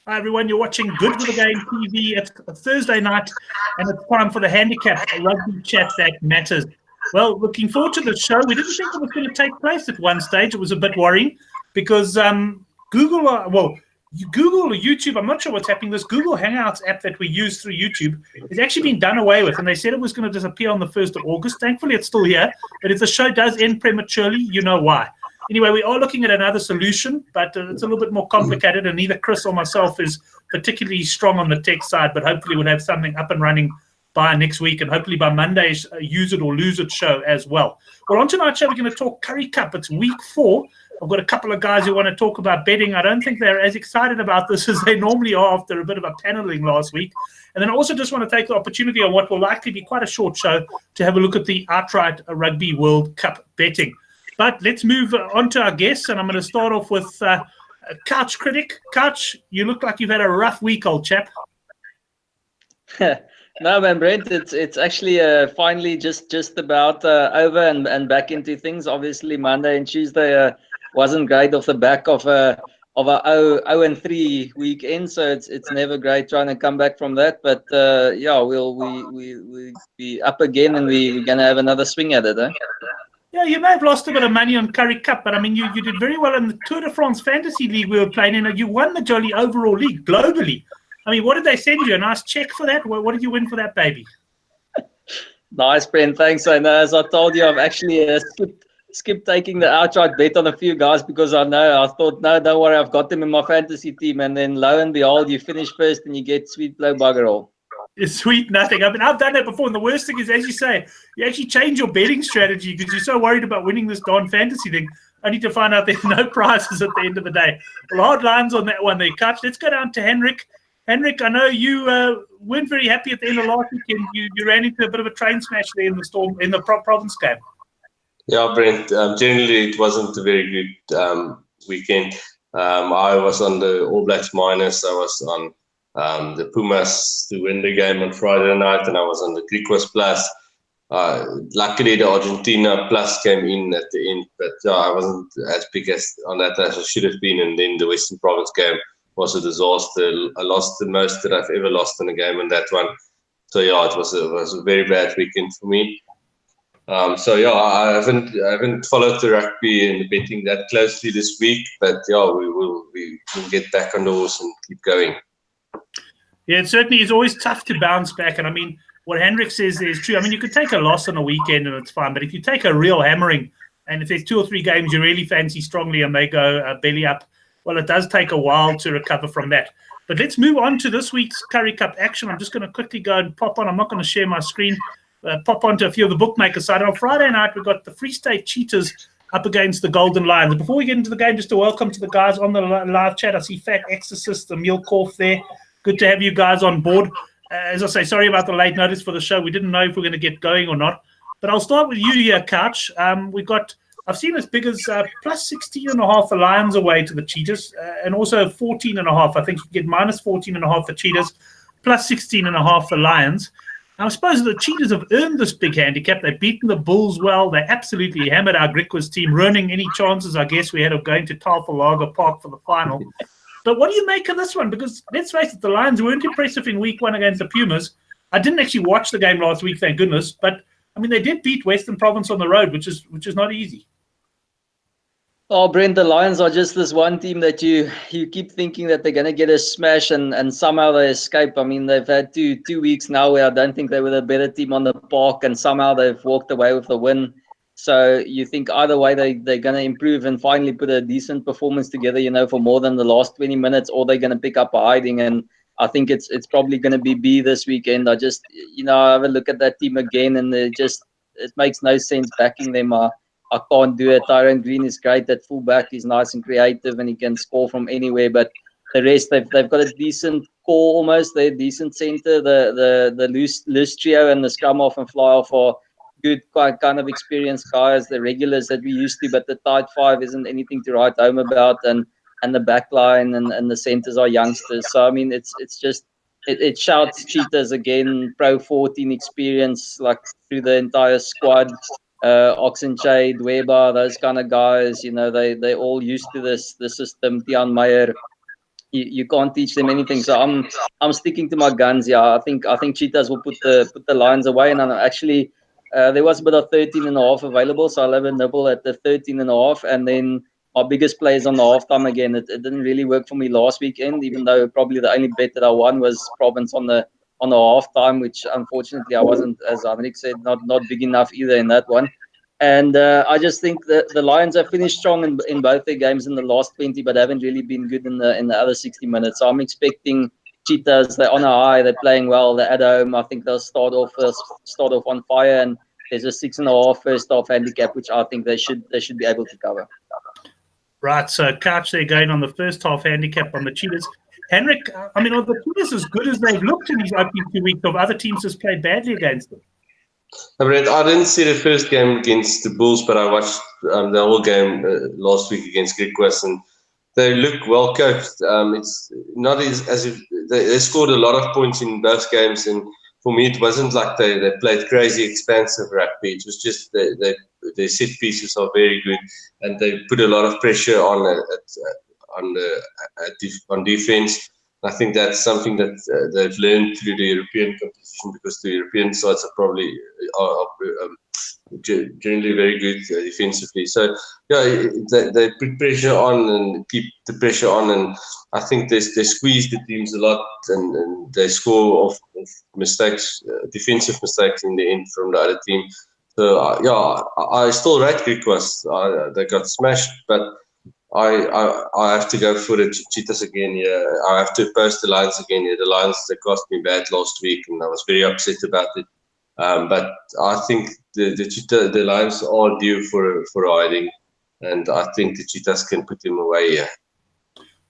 Hi, everyone. You're watching Good with the Game TV. It's a Thursday night, and it's time for the Handicap rugby chat that matters. Well, looking forward to the show. We didn't think it was going to take place at one stage. It was a bit worrying because Google or YouTube, I'm not sure what's happening. This Google Hangouts app that we use through YouTube is actually being done away with, and they said it was going to disappear on the 1st of August. Thankfully, it's still here, but if the show does end prematurely, you know why. Anyway, we are looking at another solution, but it's a little bit more complicated, and neither Chris or myself is particularly strong on the tech side, but hopefully we'll have something up and running by next week, and hopefully by Monday's Use It or Lose It show as well. Well, on tonight's show, we're going to talk Currie Cup. It's week 4. I've got a couple of guys who want to talk about betting. I don't think they're as excited about this as they normally are after a bit of a paneling last week. And then I also just want to take the opportunity on what will likely be quite a short show to have a look at the outright Rugby World Cup betting. But let's move on to our guests, and I'm going to start off with Couch Critic. Couch, you look like you've had a rough week, old chap. No, man, Brent, it's actually finally just about over and back into things. Obviously, Monday and Tuesday wasn't great off the back of a 0-3 weekend, so it's never great trying to come back from that. But yeah, we'll be up again, and we're gonna have another swing at it, eh? Yeah, you may have lost a bit of money on Currie Cup, but I mean, you did very well in the Tour de France Fantasy League we were playing in. You won the Jolly overall league globally. I mean, what did they send you? A nice check for that? What did you win for that, baby? Nice, Brent. Thanks. I know, as I told you, I've actually skipped taking the outright bet on a few guys because I thought, no, don't worry, I've got them in my fantasy team. And then lo and behold, you finish first and you get sweet blow bugger all. It's sweet nothing. I mean, I've done that before, and the worst thing is, as you say, you actually change your betting strategy because you're so worried about winning this darn fantasy thing, only to find out there's no prizes at the end of the day. Well, hard lines on that one there, Couch. Let's go down to Henrik. Henrik, I know you weren't very happy at the end of last weekend. You ran into a bit of a train smash there in the province game. Yeah, Brent. Generally, it wasn't a very good weekend. I was on the All Blacks minus. I was on the Pumas to win the game on Friday night, and I was on the Griquas plus. Luckily, the Argentina plus came in at the end, but I wasn't as big on that as I should have been. And then the Western Province game was a disaster. I lost the most that I've ever lost in a game in that one. So yeah, it was a very bad weekend for me. So yeah, I haven't followed the rugby and the betting that closely this week, but yeah, we'll get back on the horse and keep going. Yeah, it certainly is always tough to bounce back. And I mean, what Hendrik says is true. I mean, you could take a loss on a weekend and it's fine. But if you take a real hammering, and if there's 2 or 3 games you really fancy strongly and they go belly up, well, it does take a while to recover from that. But let's move on to this week's Currie Cup action. I'm just going to quickly go and pop on. I'm not going to share my screen. Pop on to a few of the bookmakers' side. On Friday night, we've got the Free State Cheetahs up against the Golden Lions. Before we get into the game, just a welcome to the guys on the live chat. I see Fat Exorcist, Emil Korf there. Good to have you guys on board. As I say, sorry about the late notice for the show. We didn't know if we're going to get going or not. But I'll start with you here, Couch. I've seen as big as plus 16.5 for Lions away to the Cheetahs, and also 14.5. I think you get minus 14.5 for Cheetahs, plus 16.5 for Lions. Now, I suppose the Cheetahs have earned this big handicap. They've beaten the Bulls well. They absolutely hammered our Griquas team, ruining any chances, I guess, we had of going to Tafelberg Park for the final. But what do you make of this one? Because let's face it, the Lions weren't impressive in week 1 against the Pumas. I didn't actually watch the game last week, thank goodness. But, I mean, they did beat Western Province on the road, which is not easy. Oh, Brent, the Lions are just this one team that you keep thinking that they're going to get a smash and somehow they escape. I mean, they've had two weeks now where I don't think they were the better team on the park, and somehow they've walked away with the win. So you think either way they're going to improve and finally put a decent performance together, for more than the last 20 minutes, or they're going to pick up a hiding. And I think it's probably going to be B this weekend. I just, I have a look at that team again, and it makes no sense backing them. I can't do it. Tyrone Green is great at fullback. He's nice and creative, and he can score from anywhere. But the rest, they've got a decent core almost. They're a decent centre. The loose trio and the scrum off and fly off are good, quite kind of experienced guys. The regulars that we used to, but the tight 5 isn't anything to write home about. And the back line and the centres are youngsters. So I mean, it's just it shouts Cheetahs again. Pro 14 experience like through the entire squad. Oxenshade, Weber, those kind of guys, they all used to the system. Tian Meyer, you can't teach them anything. So I'm sticking to my guns. Yeah, I think Cheetahs will put the Lions away. And actually, there was a bit of 13.5 available, so I'll have a nibble at the 13.5, and then our biggest plays on the halftime again. It didn't really work for me last weekend, even though probably the only bet that I won was Province on the halftime, which unfortunately I wasn't, as Henrik said, not big enough either in that one. And I just think that the Lions have finished strong in both their games in the last 20, but haven't really been good in the other 60 minutes. So I'm expecting Cheetahs. They're on a high. They're playing well. They're at home. I think they'll start off on fire. And there's a 6.5 first half handicap, which I think they should be able to cover. Right. So Couch, they're going on the first half handicap on the Cheetahs. Henrik, I mean, are the Cheetahs as good as they've looked in these opening 2 weeks of other teams has played badly against them? Brent, I didn't see the first game against the Bulls, but I watched the whole game last week against Griquas, and they look well coached. It's not as if they scored a lot of points in both games, and for me, it wasn't like they played crazy expansive rugby. It was just their set pieces are very good, and they put a lot of pressure on defense. I think that's something that they've learned through the European competition, because the European sides are probably generally very good defensively. So yeah, they put pressure on and keep the pressure on, and I think they squeeze the teams a lot, and they score off mistakes, defensive mistakes in the end from the other team. So yeah, I still rate Griquas. They got smashed, but I have to go for the Cheetahs again. Yeah, I have to post the Lions again. Yeah, the Lions, they cost me bad last week, and I was very upset about it. But I think the Lions are due for a hiding, and I think the Cheetahs can put them away. Yeah.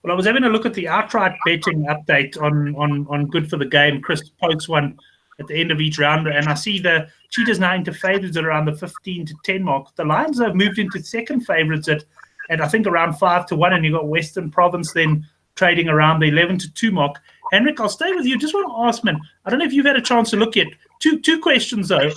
Well, I was having a look at the outright betting update on Good for the Game. Chris posts one at the end of each round, and I see the Cheetahs now into favourites at around the 15 to 10 mark. The Lions have moved into second favourites at I think around 5 to 1, and you've got Western Province then trading around the 11 to 2 mark. Henrik, I'll stay with you. Just want to ask, man, I don't know if you've had a chance to look at two questions though.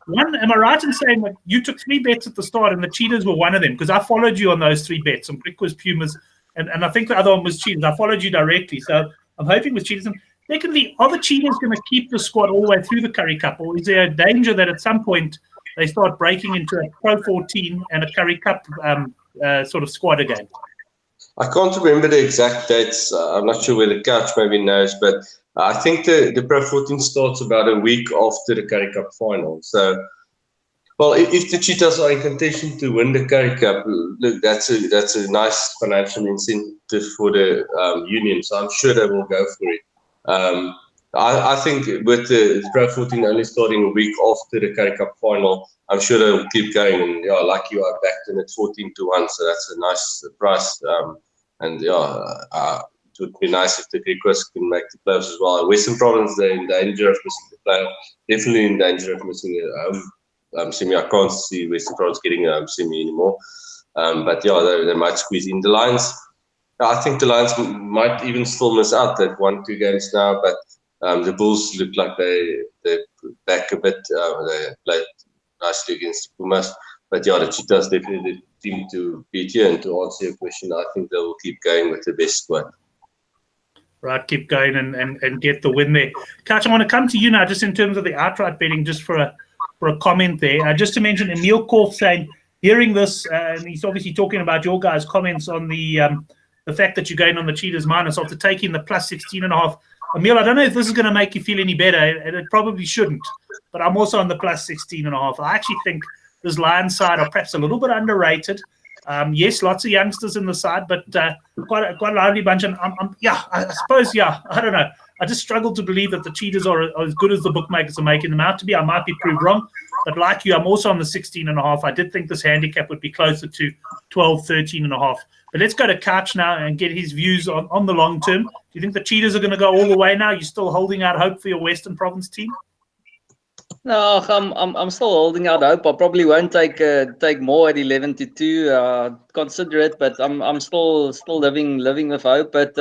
One, am I right in saying that you took 3 bets at the start and the Cheetahs were one of them? Because I followed you on those 3 bets. Some Griquas, Pumas, and I think the other one was Cheetahs. I followed you directly, so I'm hoping with Cheetahs. And secondly, are the Cheetahs going to keep the squad all the way through the Currie Cup, or is there a danger that at some point they start breaking into a Pro 14 and a Currie Cup sort of squad again? I can't remember the exact dates. I'm not sure where the Couch maybe knows, but I think the Pro 14 starts about a week after the Currie Cup final. So, well, if the Cheetahs are in contention to win the Currie Cup, look, that's a nice financial incentive for the union. So I'm sure they will go for it. I think with the Pro 14 only starting a week after the Currie Cup final, I'm sure they will keep going. And yeah, like you, I backed them at 14 to 1, so that's a nice price. And yeah, it would be nice if the Griquas can make the playoffs as well. Western Province, they're in danger of missing the playoff. Definitely in danger of missing a home semi. I can't see Western Province getting a home semi anymore. But yeah, they might squeeze in. The Lions, I think the Lions might even still miss out that 1-2 games now, but the Bulls look like they're back a bit. They played nicely against the Pumas. But yeah, the Cheetahs definitely the team to beat here. And to answer your question, I think they will keep going with the best squad. Right, keep going and get the win there. Couch, I want to come to you now just in terms of the outright betting, just for a comment there. Just to mention, Emil Korf saying, hearing this, and he's obviously talking about your guys' comments on the fact that you're going on the Cheetahs minus after taking the plus 16.5. Emil, I don't know if this is going to make you feel any better, and it probably shouldn't, but I'm also on the plus 16.5. I actually think this Lions side are perhaps a little bit underrated. Yes, lots of youngsters in the side, but quite a lively bunch. And I suppose, I don't know. I just struggle to believe that the Cheetahs are as good as the bookmakers are making them out to be. I might be proved wrong, but like you, I'm also on the 16.5. I did think this handicap would be closer to 12, 13.5. But let's go to Couch now and get his views on the long term. Do you think the Cheetahs are going to go all the way now? You're still holding out hope for your Western Province team? No, I'm still holding out hope. I probably won't take more at 11 to 2. Consider it, but I'm still living with hope. But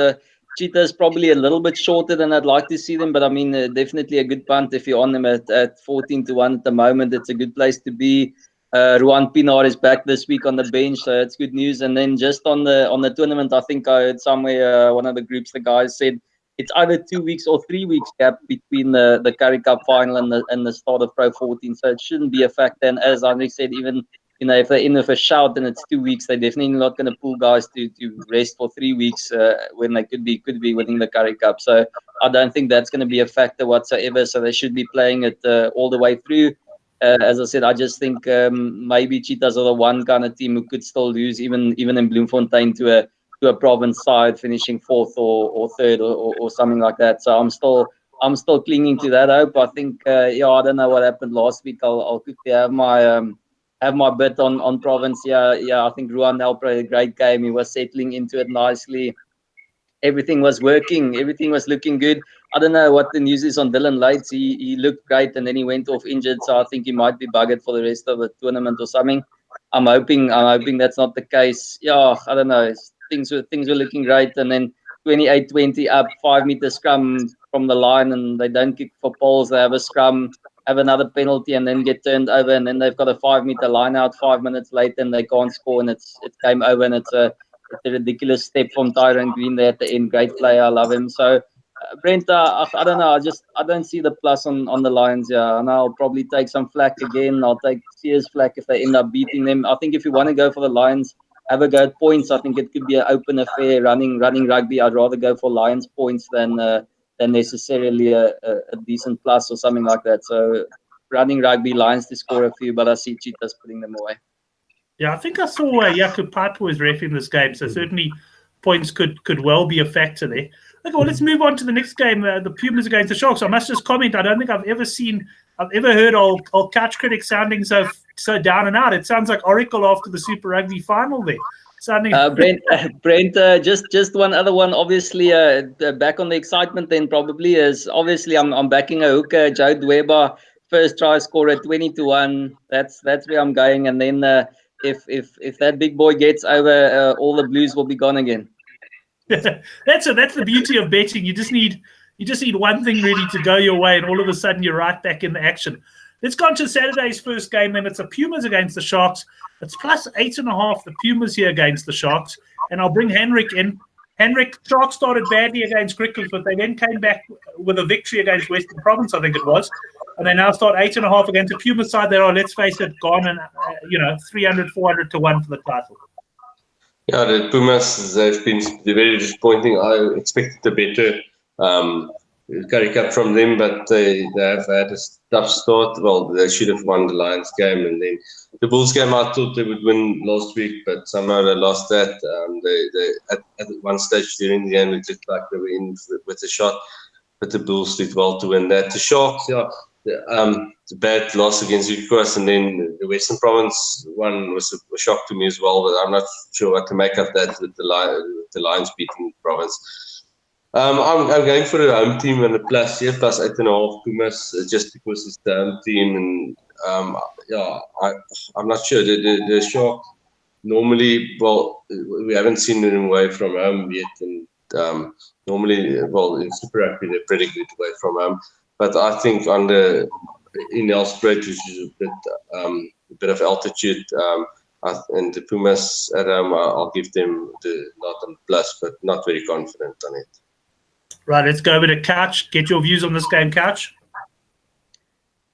Cheetahs probably a little bit shorter than I'd like to see them. But I mean, definitely a good punt if you're on them at 14 to 1 at the moment. It's a good place to be. Ruan Pinar is back this week on the bench, so it's good news. And then just on the tournament, I think I heard somewhere one of the groups, the guys said it's either 2 weeks or 3 weeks gap between the Currie Cup final and the start of Pro 14, so it shouldn't be a factor. And as Andre said, even if they're in with a shout and it's 2 weeks, they're definitely not going to pull guys to rest for 3 weeks when they could be winning the Currie Cup. So I don't think that's going to be a factor whatsoever. So they should be playing it all the way through. As I said, I just think maybe Cheetahs are the one kind of team who could still lose, even in Bloemfontein, to a province side finishing fourth or third or something like that. So I'm still clinging to that hope. I think I don't know what happened last week. I'll quickly have my bet on province. I think Ruan Nel played a great game. He was settling into it nicely. Everything was working. Everything was looking good. I don't know what the news is on Dylan Lights. He looked great and then he went off injured. So I think he might be buggered for the rest of the tournament or something. I'm hoping that's not the case. Yeah, I don't know. Things were looking great, and then 28-20 up, 5 meter scrum from the line, and they don't kick for poles. They have a scrum, have another penalty, and then get turned over, and then they've got a 5 meter line out 5 minutes later, and they can't score, and it's game over, and it's a ridiculous step from Tyrone Green there at the end. Great player, I love him. So Brent, I don't know. I don't see the plus on the Lions. Yeah, and I'll probably take some flack again. I'll take serious flack if they end up beating them. I think if you want to go for the Lions, have a go at points. I think it could be an open affair. Running rugby, I'd rather go for Lions points than necessarily a decent plus or something like that. So running rugby, Lions to score a few, but I see Cheetahs putting them away. Yeah, I think I saw Jakob Piper was ref in this game, so certainly points could well be a factor there. Okay, well, let's move on to the next game, the Pumas against the Sharks. I must just comment, I don't think I've ever heard old couch critics sounding so down and out. It sounds like Oracle after the Super Rugby final there. Sounding Brent, just one other one. Obviously, back on the excitement then probably is, obviously I'm backing a hooker, Joe Dweba, first try scorer 20-1. That's where I'm going, and then if that big boy gets over, all the blues will be gone again. That's the beauty of betting. You just need one thing really to go your way, and all of a sudden you're right back in the action. Let's go on to Saturday's first game, then. It's the Pumas against the Sharks. It's plus 8.5, the Pumas here against the Sharks. And I'll bring Henrik in. Henrik, Sharks started badly against Crickles, but they then came back with a victory against Western Province, I think it was. And they now start 8.5 against the Pumas side. They are, let's face it, gone and 300, 400 to 1 for the title. Yeah, the Pumas, they've been very disappointing. I expected a better Currie Cup from them, but they have had a tough start. Well, they should have won the Lions game, and then the Bulls game, I thought they would win last week, but somehow they lost that. They at one stage during the game, it looked like they were in with a shot, but the Bulls did well to win that. The Sharks, the bad loss against Ukos, and then the Western Province one was a shock to me as well, but I'm not sure what to make of that with the Lions beating the Province. I'm going for the home team and the plus 8.5 Pumas, just because it's the home team, and I'm not sure. The Sharks normally, well, we haven't seen them away from home yet, and normally, well, in Super Rugby they're pretty good away from home. But I think in Nelspruit, which is a bit of altitude, and the Pumas at home, I'll give them the not on plus, but not very confident on it. Right, let's go over to Couch. Get your views on this game, Couch.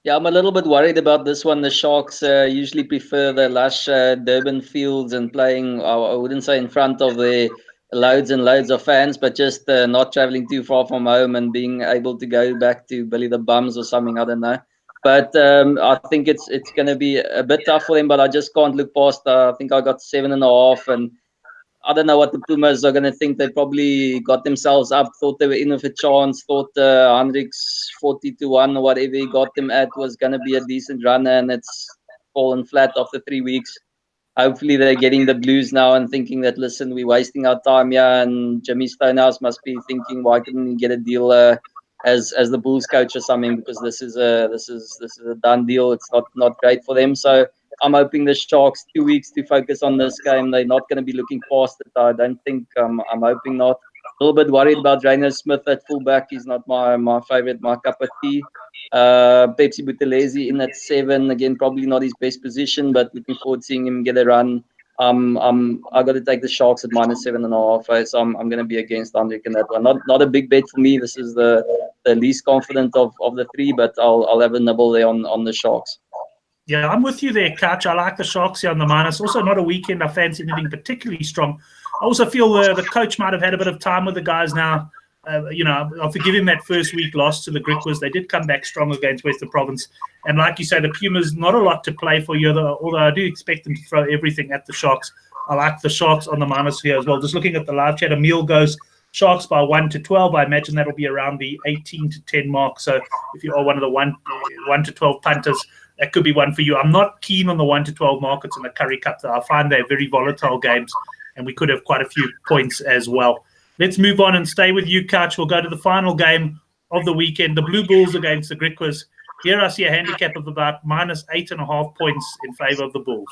Yeah, I'm a little bit worried about this one. The Sharks usually prefer the lush Durban fields and playing, I wouldn't say in front of the loads and loads of fans, but just not traveling too far from home and being able to go back to Billy the Bums or something, I don't know. But I think it's going to be a bit tough for them, but I just can't look past. I think I got 7.5, and I don't know what the Pumas are going to think. They probably got themselves up, thought they were in with a chance, thought Hendrik's 40-1 or whatever he got them at was going to be a decent runner, and it's fallen flat after 3 weeks. Hopefully they're getting the blues now and thinking that, listen, we're wasting our time here, and Jimmy Stonehouse must be thinking, why couldn't he get a deal as the Bulls coach or something, because this is a done deal. It's not great for them. So I'm hoping the Sharks 2 weeks to focus on this game. They're not going to be looking past it. I don't think. I'm hoping not. A little bit worried about Rainer Smith at fullback. He's not my favorite, my cup of tea. Pepsi Buthelezi in at 7. Again, probably not his best position, but looking forward to seeing him get a run. I got to take the Sharks at -7.5. So I'm going to be against Hendrik in that one. Not a big bet for me. This is the least confident of the three, but I'll have a nibble there on the Sharks. Yeah, I'm with you there, Catch. I like the Sharks here on the minus. Also, not a weekend I fancy anything particularly strong. I also feel the coach might have had a bit of time with the guys now. I'll forgive him that first week loss to the Griquas. They did come back strong against Western Province. And like you say, the Pumas, not a lot to play for here, although I do expect them to throw everything at the Sharks. I like the Sharks on the minus here as well. Just looking at the live chat, Emil goes Sharks by 1 to 12. I imagine that'll be around the 18 to 10 mark. So if you are one of the 1 to 12 punters, that could be one for you. I'm not keen on the 1 to 12 markets in the Currie Cup, though. I find they're very volatile games, and we could have quite a few points as well. Let's move on and stay with you, Couch. We'll go to the final game of the weekend, the Blue Bulls against the Griquas. Here I see a handicap of about -8.5 points in favour of the Bulls.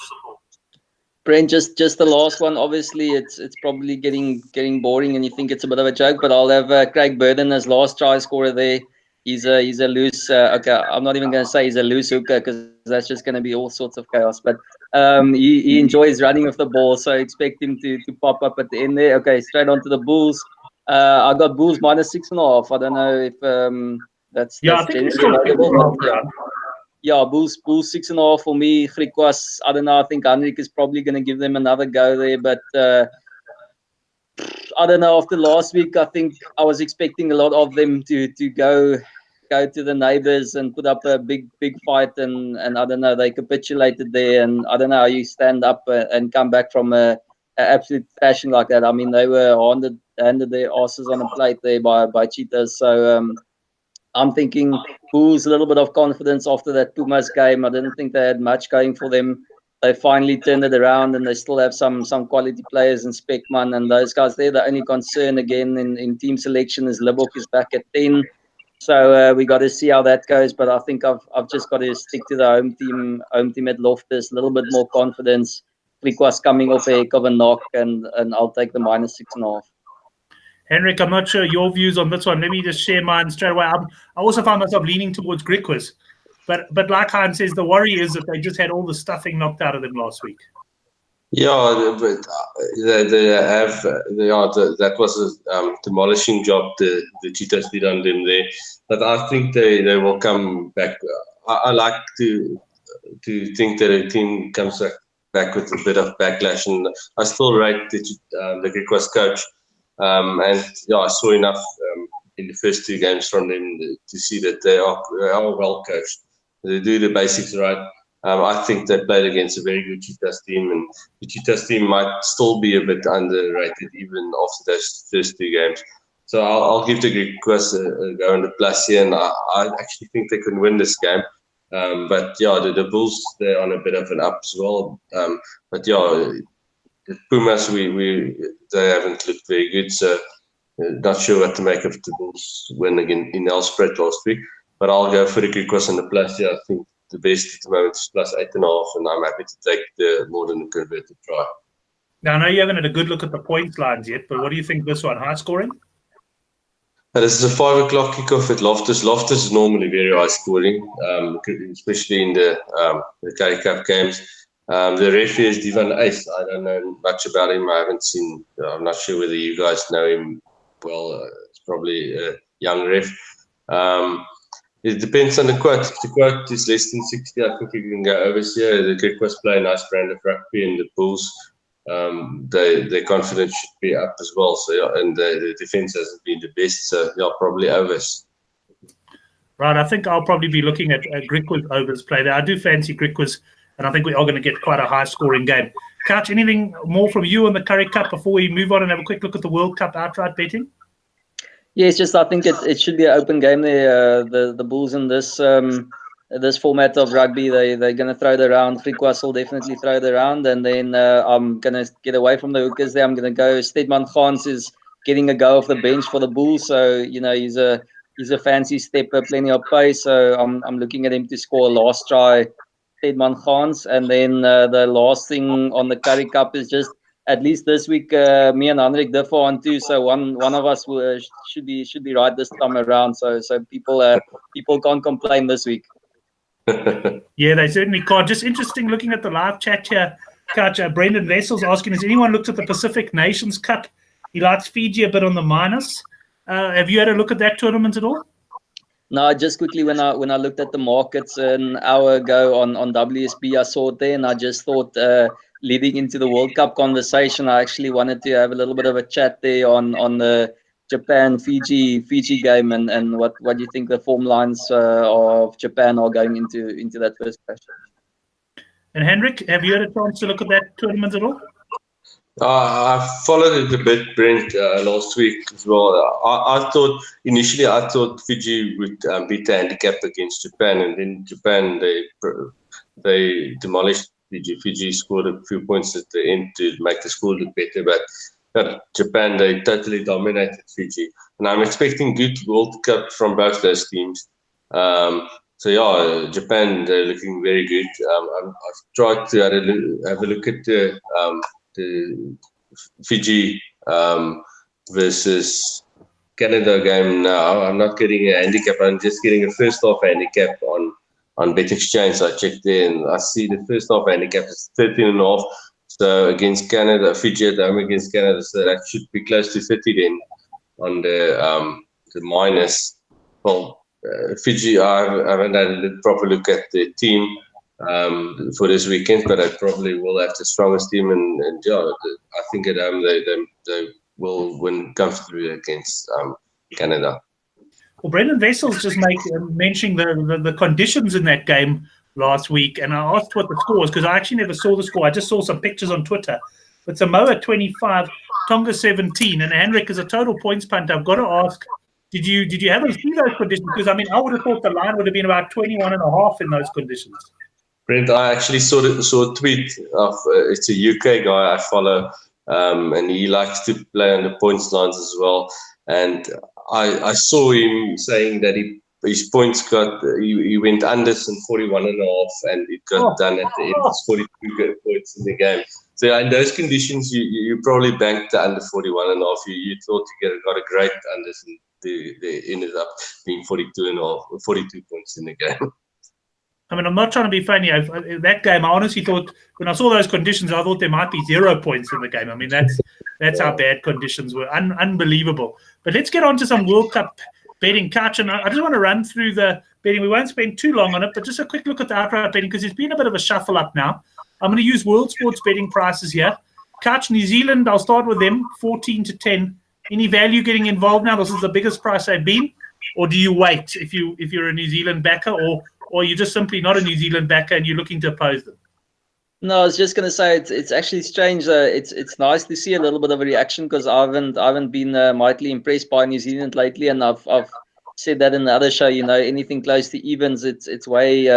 Brent, just the last one. Obviously, it's probably getting boring, and you think it's a bit of a joke. But I'll have Craig Burden as last try scorer there. He's a loose. Okay, I'm not even going to say he's a loose hooker because that's just going to be all sorts of chaos. But he enjoys running with the ball, so I expect him to pop up at the end there. Okay, straight on to the Bulls. I got Bulls -6.5. I don't know if that's I think it's available. Yeah, Bulls 6.5 for me. Griquas, I don't know. I think Hendrik is probably going to give them another go there, but I don't know. After last week, I think I was expecting a lot of them to go to the neighbours and put up a big fight, and I don't know. They capitulated there, and I don't know how you stand up and come back from a absolute thrashing like that. I mean, they were handed their asses on a plate there by Cheetahs. So I'm thinking Bulls a little bit of confidence after that Pumas game. I didn't think they had much going for them. They finally turned it around, and they still have some quality players in Speckman and those guys there. The only concern again in team selection is Libok is back at 10. So we got to see how that goes. But I think I've just got to stick to the home team at Loftus. A little bit more confidence. Griquas coming off a heck of a knock, and I'll take the -6.5. Henrik, I'm not sure your views on this one. Let me just share mine straight away. I also found myself leaning towards Griquas. But like Hein says, the worry is that they just had all the stuffing knocked out of them last week. Yeah, but that was a demolishing job the Cheetahs did on them there. But I think they will come back. I like to think that a team comes back with a bit of backlash, and I still rate the Griquas coach. And I saw enough in the first 2 games from them to see that they are well coached. They do the basics right. I think they played against a very good Cheetahs team, and the Cheetahs team might still be a bit underrated even after those first 2 games. So I'll give the Griquas a go on the plus here, and I actually think they can win this game. But yeah, the Bulls, they're on a bit of an up as well. But yeah, the Pumas, they haven't looked very good, so not sure what to make of the Bulls win again in Elspeth last week. But I'll go for the Griquas on the plus. Yeah, I think the best at the moment is +8.5, and I'm happy to take the more than converted try. Now, I know you haven't had a good look at the points lines yet, but what do you think this one? High scoring? This is a 5 o'clock kickoff at Loftus. Loftus is normally very high scoring, especially in the Currie Cup games. The referee is Divan Ace. I don't know much about him. I haven't seen. I'm not sure whether you guys know him well. It's probably a young ref. It depends on the quote. If the quote is less than 60, I think you can go over here. The Griquas play a nice brand of rugby, and the Bulls, their confidence should be up as well. So yeah, and the defense hasn't been the best. So yeah, probably overs. Right. I think I'll probably be looking at Griquas overs play there. I do fancy Griquas, and I think we are going to get quite a high-scoring game. Couch, anything more from you on the Currie Cup before we move on and have a quick look at the World Cup outright betting? Yeah, it's just I think it should be an open game there. The Bulls in this format of rugby, they're going to throw it around. Griquas will definitely throw it around, and then I'm going to get away from the hookers there. I'm going to go. Stedman Gans is getting a go off the bench for the Bulls, so he's a fancy stepper, plenty of pace. So I'm looking at him to score a last try. Stedman Gans, and then the last thing on the Currie Cup is just at least this week, me and Hendrik differ on two. So one of us will, should be right this time around. So people can't complain this week. Yeah, they certainly can't. Just interesting looking at the live chat here. Coach Brendan Vessel's asking, has anyone looked at the Pacific Nations Cup? He likes Fiji a bit on the minus. Have you had a look at that tournament at all? No, just quickly when I looked at the markets an hour ago on WSB, I saw it there, and I just thought leading into the World Cup conversation, I actually wanted to have a little bit of a chat there on the Japan Fiji game and what you think the form lines of Japan are going into that first clash. And Hendrik, have you had a chance to look at that tournament at all? I followed it a bit, Brent, last week as well. Initially I thought Fiji would beat the handicap against Japan, and then Japan they demolished Fiji. Fiji scored a few points at the end to make the score look better, but Japan, they totally dominated Fiji, and I'm expecting good World Cup from both those teams. So yeah, Japan, they're looking very good. I've tried to have a look at the Fiji versus Canada game now. I'm not getting a handicap. I'm just getting a first half handicap on Bet Exchange. I checked there and I see the first half handicap is 13.5. So against Canada, Fiji at home against Canada, so that should be close to 30 then on the minus. Well, Fiji, I haven't had a proper look at the team for this weekend, but I probably will have the strongest team, and yeah, I think at home they will win comfortably against Canada. Well, Brendan Vessel's just mentioning the conditions in that game last week, and I asked what the score was because I actually never saw the score. I just saw some pictures on Twitter. It's Samoa 25, Tonga 17, and Hendrik is a total points punter. I've got to ask, did you have to see those conditions? Because I mean, I would have thought the line would have been about 21.5 in those conditions. Brent, I actually saw a tweet of it's a UK guy I follow, and he likes to play on the points lines as well. And I saw him saying that his points he went under some 41.5, and it got done at the end. It's 42 good points in the game. So in those conditions, you probably banked the under 41.5. You thought you got a great under, and they ended up being 42.5, 42 points in the game. I mean, I'm not trying to be funny. In that game, I honestly thought, when I saw those conditions, I thought there might be 0 points in the game. I mean, that's how bad conditions were. Unbelievable. But let's get on to some World Cup betting, Couch. And I just want to run through the betting. We won't spend too long on it, but just a quick look at the outright betting because there's been a bit of a shuffle up now. I'm going to use World Sports betting prices here. Couch, New Zealand, I'll start with them, 14-10. Any value getting involved now? This is the biggest price they've been. Or do you wait if you're a New Zealand backer, or you're just simply not a New Zealand backer and you're looking to oppose them? No, I was just going to say it's actually strange. It's nice to see a little bit of a reaction because I haven't been mightily impressed by New Zealand lately, and I've said that in the other show. You know, anything close to evens, it's way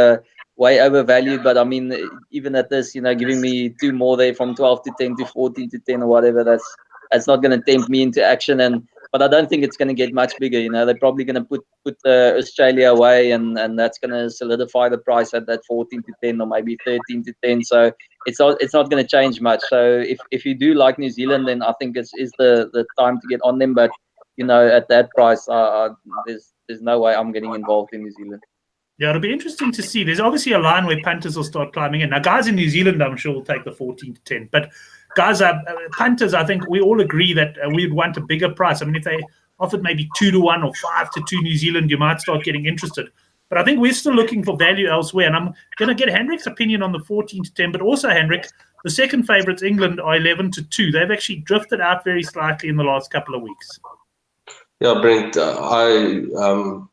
overvalued. But I mean, even at this, you know, giving me 2 more there from 12-10 to 14-10 or whatever, that's not going to tempt me into action. But I don't think it's going to get much bigger. You know, they're probably going to put Australia away, and that's going to solidify the price at that 14-10 or maybe 13-10. So it's not going to change much. So if you do like New Zealand, then I think it's the time to get on them. But you know, at that price, there's no way I'm getting involved in New Zealand. Yeah, it'll be interesting to see. There's obviously a line where punters will start climbing in. Now, guys in New Zealand, I'm sure will take the 14-10, but guys, punters, I think we all agree that we'd want a bigger price. I mean, if they offered maybe 2-1 or 5-2 New Zealand, you might start getting interested. But I think we're still looking for value elsewhere. And I'm going to get Hendrik's opinion on the 14-10. But also, Hendrik, the second favourites, England, are 11-2. They've actually drifted out very slightly in the last couple of weeks. Yeah, Brent, I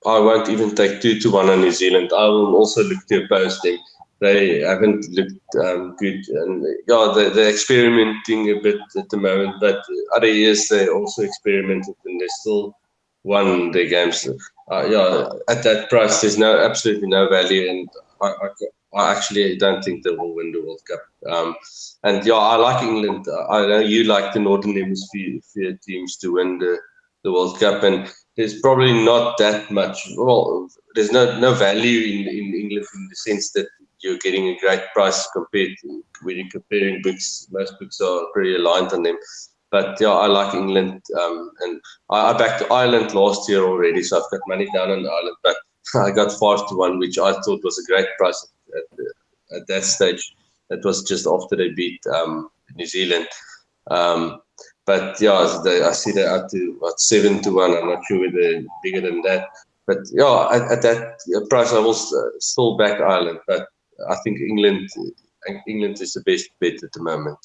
won't even take 2-1 on New Zealand. I will also look to oppose them. They haven't looked good, and yeah, they're experimenting a bit at the moment. But other years they also experimented, and they still won their games. Yeah, at that price, there's absolutely no value, and I actually don't think they will win the World Cup. And yeah, I like England. I know you like the Northern Hemisphere teams to win the World Cup, and there's probably not that much. Well, there's no value in England in the sense that you're getting a great price compared to when you're comparing books. Most books are pretty aligned on them. But yeah, I like England, and I backed Ireland last year already, so I've got money down on Ireland. But I got 5-1, which I thought was a great price at that stage. It was just after they beat New Zealand. But yeah, I see they're up to 7-1. I'm not sure whether they're bigger than that. But yeah, at that price, I will still back Ireland. But I think England is the best bet at the moment.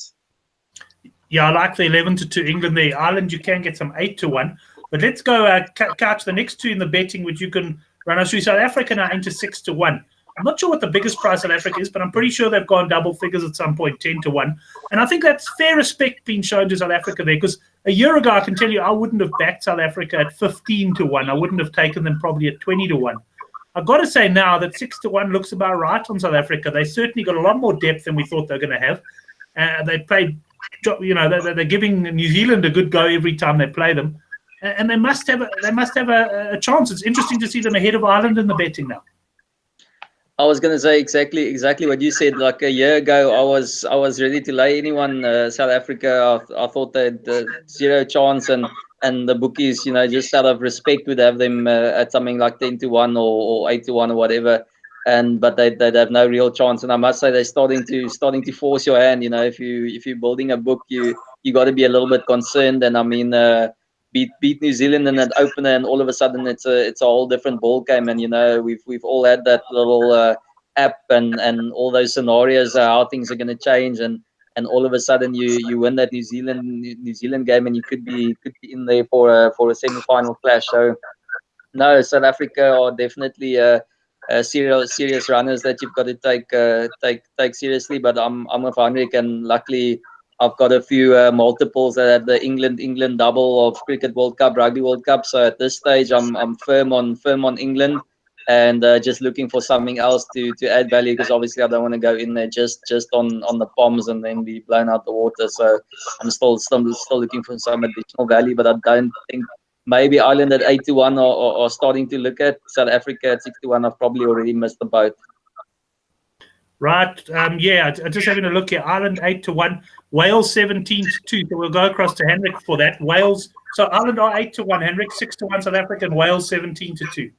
Yeah, I like the 11-2 England there. Ireland, you can get some 8-1. But let's go couch the next two in the betting, which you can run us through. South Africa now into 6-1. I'm not sure what the biggest price South Africa is, but I'm pretty sure they've gone double figures at some point, 10-1. And I think that's fair respect being shown to South Africa there, because a year ago, I can tell you, I wouldn't have backed South Africa at 15-1. I wouldn't have taken them probably at 20-1. I've got to say now that 6-1 looks about right on South Africa. They certainly got a lot more depth than we thought they were going to have. They played, they're giving New Zealand a good go every time they play them, and they must have a chance. It's interesting to see them ahead of Ireland in the betting now. I was going to say exactly what you said. Like a year ago, I was ready to lay anyone South Africa. I thought that zero chance, and the bookies, just out of respect, would have them at something like 10-1 or 8-1 or whatever. But they have no real chance. And I must say they're starting to force your hand. If you're building a book, you got to be a little bit concerned. And I mean, beat New Zealand in that opener, and all of a sudden it's a whole different ball game. And we've all had that little app and all those scenarios how things are going to change, and all of a sudden you win that New Zealand game, and you could be in there for a semi-final clash. So no, South Africa are definitely serious runners that you've got to take seriously. But I'm with Hendrik, and luckily I've got a few multiples that have the England double of Cricket World Cup, Rugby World Cup. So at this stage, I'm firm on England, and just looking for something else to add value, because obviously I don't want to go in there just on the bombs and then be blown out the water. So I'm still looking for some additional value, but I don't think maybe Ireland at 8-1 or starting to look at South Africa at 6-1. I've probably already missed the boat. Right. Just having a look here. Ireland 8-1, Wales 17-2. So we'll go across to Hendrik for that. So Ireland are 8-1, Hendrik 6-1 South Africa, and Wales 17-2.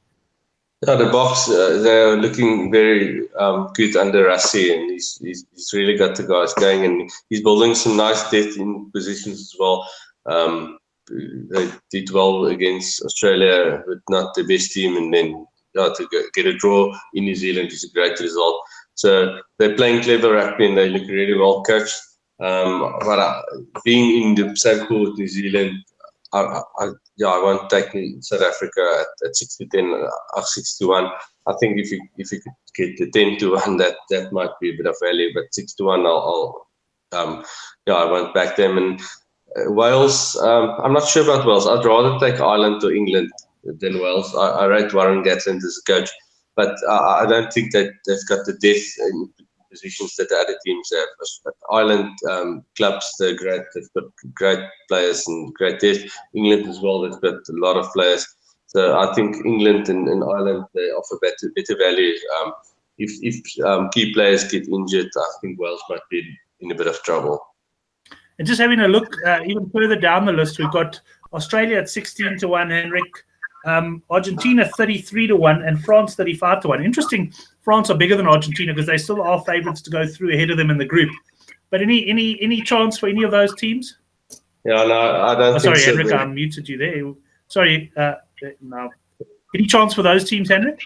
Yeah, the box they're looking very good under Rassie, and he's really got the guys going, and he's building some nice depth in positions as well. They did well against Australia, but not the best team, and then to get a draw in New Zealand is a great result. So they're playing clever rugby, and they look really well coached. But being in the same pool with New Zealand, I won't take South Africa at 6-10 or 6-1. I think if you could get the 10-1, that might be a bit of value. But 6-1, I won't back them. And Wales, I'm not sure about Wales. I'd rather take Ireland or England than Wales. I rate Warren Gatland as a coach, but I don't think that they've got the depth in positions that the other teams have. Ireland clubs, they're great. They've got great players and great depth. England as well, they've got a lot of players. So I think England and Ireland, they offer better value. If key players get injured, I think Wales might be in a bit of trouble. And just having a look even further down the list, we've got Australia at 16-1, Hendrik, Argentina 33-1, and France 35-1. Interesting, France are bigger than Argentina because they still are favourites to go through ahead of them in the group. But any chance for any of those teams? Yeah, no, I don't think so. Sorry, Hendrik, I muted you there. Sorry, no. Any chance for those teams, Hendrik?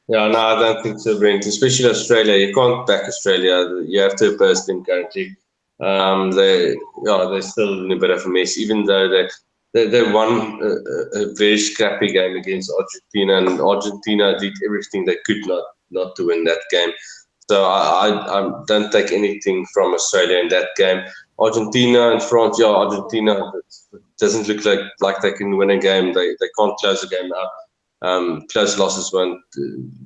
Yeah, no, I don't think so, Brent. Especially Australia. You can't back Australia. You have to oppose them currently. They're still in a bit of a mess, even though they won a very scrappy game against Argentina, and Argentina did everything they could not to win that game. So I don't take anything from Australia in that game. Argentina and France, Argentina doesn't look like they can win a game. They can't close a game out. Close losses won't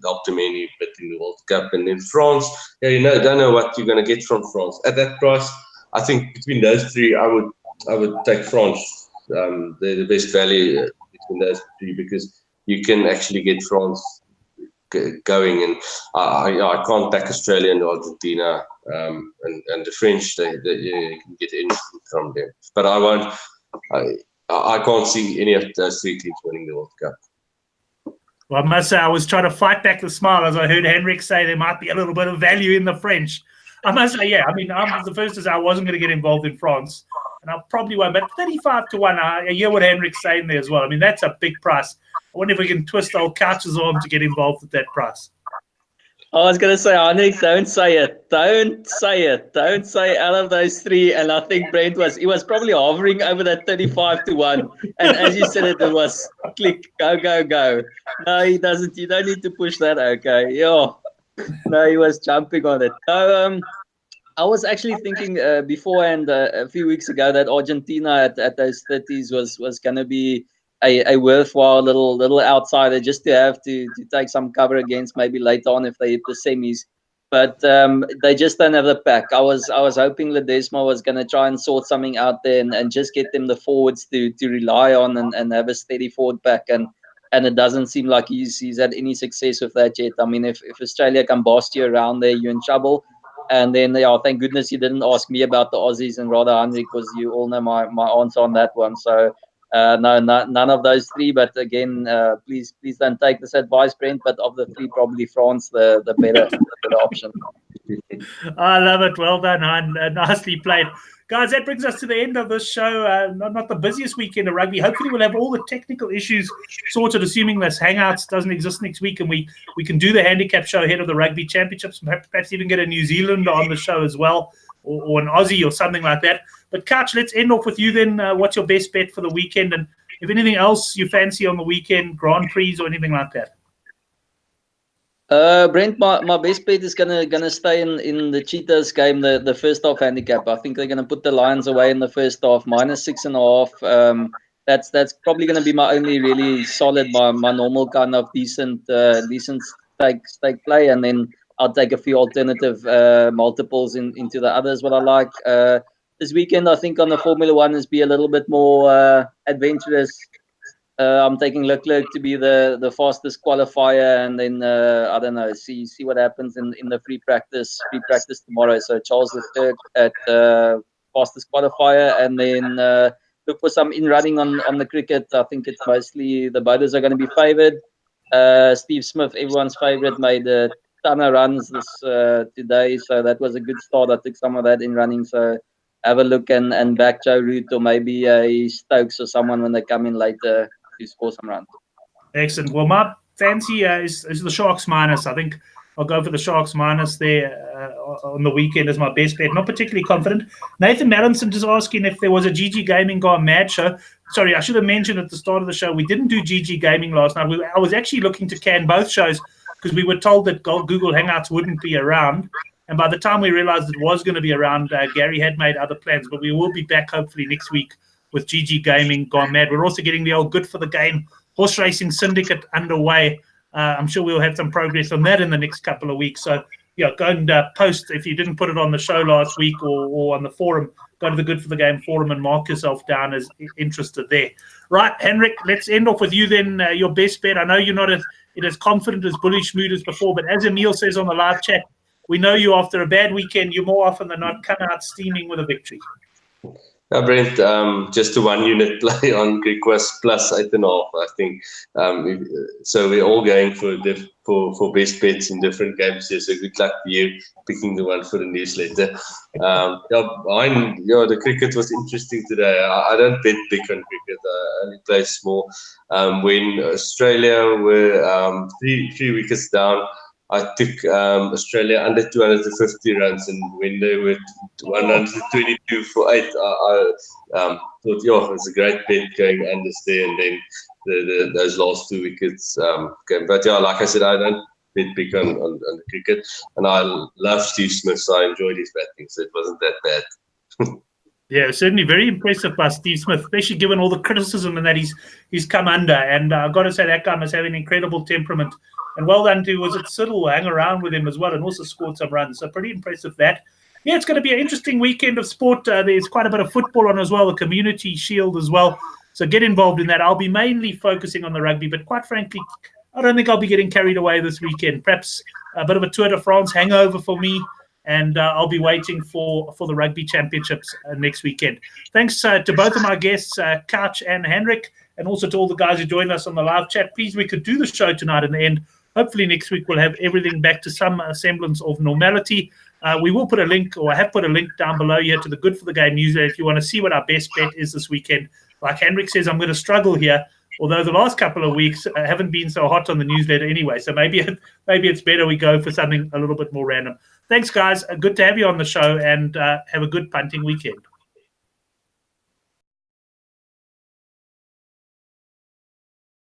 help them any bit in the World Cup. And then France, don't know what you're going to get from France at that price. I think between those three, I would take France. They're the best value between those three, because you can actually get France going, and I can't back Australia and Argentina and the French. They you can get anything from them, but I won't. I can't see any of those three teams winning the World Cup. Well, I must say I was trying to fight back the smile as I heard Henrik say there might be a little bit of value in the French. I must say, yeah. I mean, I was the first to say I wasn't going to get involved in France, and I probably won't. But 35-1, I hear what Henrik's saying there as well. I mean, that's a big price. I wonder if we can twist old Couch's arm to get involved at that price. I was going to say, Henrik, don't say it. Don't say it. Don't say out of those three. And I think Brent was probably hovering over that 35-1. And as you said, it was click, go, go, go. No, he doesn't. You don't need to push that. Okay. Yeah. No, he was jumping on it. So, I was actually thinking beforehand a few weeks ago that Argentina at those 30s was going to be a worthwhile little outsider just to have to take some cover against maybe later on if they hit the semis. But they just don't have the pack. I was hoping Ledesma was going to try and sort something out there and just get them the forwards to rely on and have a steady forward pack. And it doesn't seem like he's had any success with that yet. I mean, if Australia can boss you around there, you're in trouble. And then, thank goodness you didn't ask me about the Aussies and rather Henrik, because you all know my answer on that one. So, no, none of those three. But again, please don't take this advice, Brent. But of the three, probably France the better option. I love it. Well done, Hein. Nicely played. Guys, that brings us to the end of this show. Not the busiest weekend of rugby. Hopefully we'll have all the technical issues sorted, assuming this Hangouts doesn't exist next week, and we can do the handicap show ahead of the Rugby Championships, perhaps even get a New Zealander on the show as well, or an Aussie or something like that. But Couch, let's end off with you then. What's your best bet for the weekend? And if anything else you fancy on the weekend, Grand Prix or anything like that? Brent, my best bet is gonna stay in the Cheetahs game, the first half handicap. I think they're gonna put the Lions away in the first half, -6.5. That's probably gonna be my only really solid, my normal kind of decent stake play, and then I'll take a few alternative multiples into the others. What I like this weekend, I think on the Formula One is be a little bit more adventurous. I'm taking Leclerc to be the fastest qualifier, and then I don't know, see what happens in the free practice tomorrow. So Charles Leclerc at fastest qualifier, and then look for some in running on the cricket. I think it's mostly the bowlers are going to be favoured. Steve Smith, everyone's favourite, made a ton of runs this today, so that was a good start. I took some of that in running, so have a look and back Joe Root or maybe a Stokes or someone when they come in later to score some runs. Excellent. Well, my fancy is the Sharks minus. I think I'll go for the Sharks minus there on the weekend as my best bet. Not particularly confident. Nathan Mallinson just asking if there was a GG Gaming Gone Mad show. Sorry, I should have mentioned at the start of the show, we didn't do GG Gaming last night. I was actually looking to can both shows because we were told that Google Hangouts wouldn't be around. And by the time we realized it was going to be around, Gary had made other plans. But we will be back hopefully next week with GG Gaming Gone Mad. We're also getting the old Good for the Game Horse Racing Syndicate underway. I'm sure we'll have some progress on that in the next couple of weeks. So, yeah, go and post if you didn't put it on the show last week or on the forum. Go to the Good for the Game forum and mark yourself down as interested there. Right, Henrik, let's end off with you then. Your best bet. I know you're not as confident as bullish mood as before, but as Emil says on the live chat, we know you after a bad weekend, you more often than not come out steaming with a victory. Brent, just a 1 unit play on Greek West plus 8.5. I think so. We're all going for best bets in different games here. So good luck to you picking the one for the newsletter. The cricket was interesting today. I don't bet big on cricket. I only play small. When Australia were 3 wickets down, I took Australia under 250 runs, and when they were 122 for 8, I thought, it's a great bet going under there, and then those last 2 wickets came. But yeah, like I said, I don't bet big on the cricket, and I love Steve Smith, so I enjoyed his batting, so it wasn't that bad. Yeah, certainly very impressive by Steve Smith, especially given all the criticism and that he's come under. And I've got to say that guy must have an incredible temperament. And well done to, was it Siddle, hang around with him as well and also scored some runs. So pretty impressive that. Yeah, it's going to be an interesting weekend of sport. There's quite a bit of football on as well, the Community Shield as well. So get involved in that. I'll be mainly focusing on the rugby, but quite frankly, I don't think I'll be getting carried away this weekend. Perhaps a bit of a Tour de France hangover for me, and I'll be waiting for the Rugby Championships next weekend. Thanks to both of my guests, Couch and Hendrik, and also to all the guys who joined us on the live chat. Please, we could do the show tonight in the end. Hopefully next week we'll have everything back to some semblance of normality. We will put a link, or I have put a link down below here to the Good for the Game newsletter if you want to see what our best bet is this weekend. Like Hendrik says, I'm going to struggle here, although the last couple of weeks haven't been so hot on the newsletter anyway. So maybe it's better we go for something a little bit more random. Thanks, guys. Good to have you on the show, and have a good punting weekend.